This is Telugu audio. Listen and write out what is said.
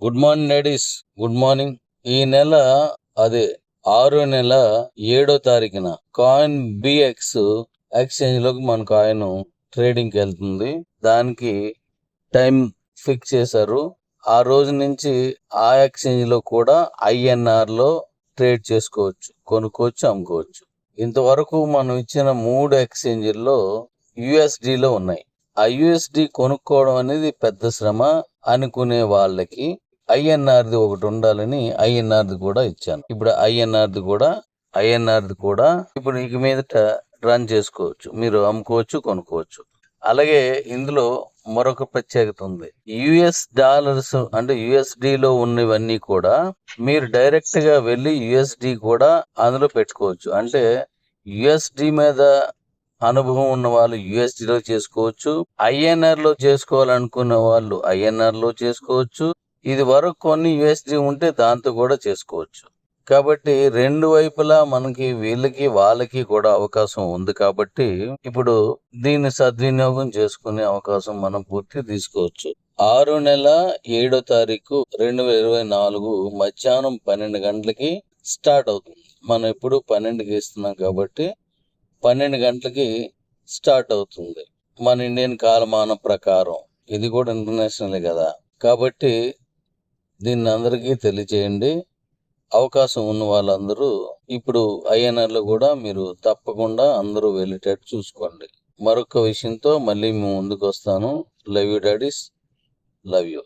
Good morning ladies, good morning. ఈ నెల అదే 6/7 కాయిన్ బిఎక్స్ ఎక్స్చేంజ్ లోకి మన కాయిన్ ట్రేడింగ్ కి వెళ్తుంది. దానికి టైం ఫిక్స్ చేశారు. ఆ రోజు నుంచి ఆ ఎక్స్చేంజ్ లో కూడా ఐఎన్ఆర్ లో ట్రేడ్ చేసుకోవచ్చు, కొనుక్కోవచ్చు, అమ్ముకోవచ్చు. ఇంతవరకు మనం ఇచ్చిన 3 ఎక్స్చేంజ్ల్లో యుఎస్డి లో ఉన్నాయి. ఆ యుఎస్డి కొనుక్కోవడం అనేది పెద్ద శ్రమ అనుకునే వాళ్ళకి ఐఎన్ఆర్ది ఒకటి ఉండాలని ఐఎన్ఆర్ది కూడా ఇచ్చాను. ఇప్పుడు ఐఎన్ఆర్ది కూడా ఇప్పుడు ఇక మీదట రన్ చేసుకోవచ్చు. మీరు అమ్ముకోవచ్చు, కొనుక్కోవచ్చు. అలాగే ఇందులో మరొక ప్రత్యేకత ఉంది. యుఎస్ డాలర్స్ అంటే యుఎస్డి లో ఉన్నవన్నీ కూడా మీరు డైరెక్ట్ గా వెళ్ళి యుఎస్డి కూడా అందులో పెట్టుకోవచ్చు. అంటే యుఎస్డి మీద అనుభవం ఉన్న వాళ్ళు యుఎస్డి లో చేసుకోవచ్చు, ఐఎన్ఆర్ లో చేసుకోవాలనుకున్న వాళ్ళు ఐఎన్ఆర్ లో చేసుకోవచ్చు. ఇది వరకు కొన్ని యుఎస్డి ఉంటే దాంతో కూడా చేసుకోవచ్చు. కాబట్టి రెండు వైపులా మనకి వీళ్ళకి వాళ్ళకి కూడా అవకాశం ఉంది. కాబట్టి ఇప్పుడు దీన్ని సద్వినియోగం చేసుకునే అవకాశం మనం పూర్తి తీసుకోవచ్చు. 6/7/2024 మధ్యాహ్నం 12 గంటలకి స్టార్ట్ అవుతుంది. మనం ఇప్పుడు 12కి ఇస్తున్నాం కాబట్టి 12 గంటలకి స్టార్ట్ అవుతుంది మన ఇండియన్ కాలమానం ప్రకారం. ఇది కూడా ఇంటర్నేషనల్ కదా, కాబట్టి దీన్ని అందరికీ తెలియజేయండి. అవకాశం ఉన్న వాళ్ళందరూ ఇప్పుడు ఐఎన్ఆర్ లో కూడా మీరు తప్పకుండా అందరూ వెళ్ళేటట్టు చూసుకోండి. మరొక విషయంతో మళ్ళీ మేము ముందుకు వస్తాను. Love you daddy's, love you.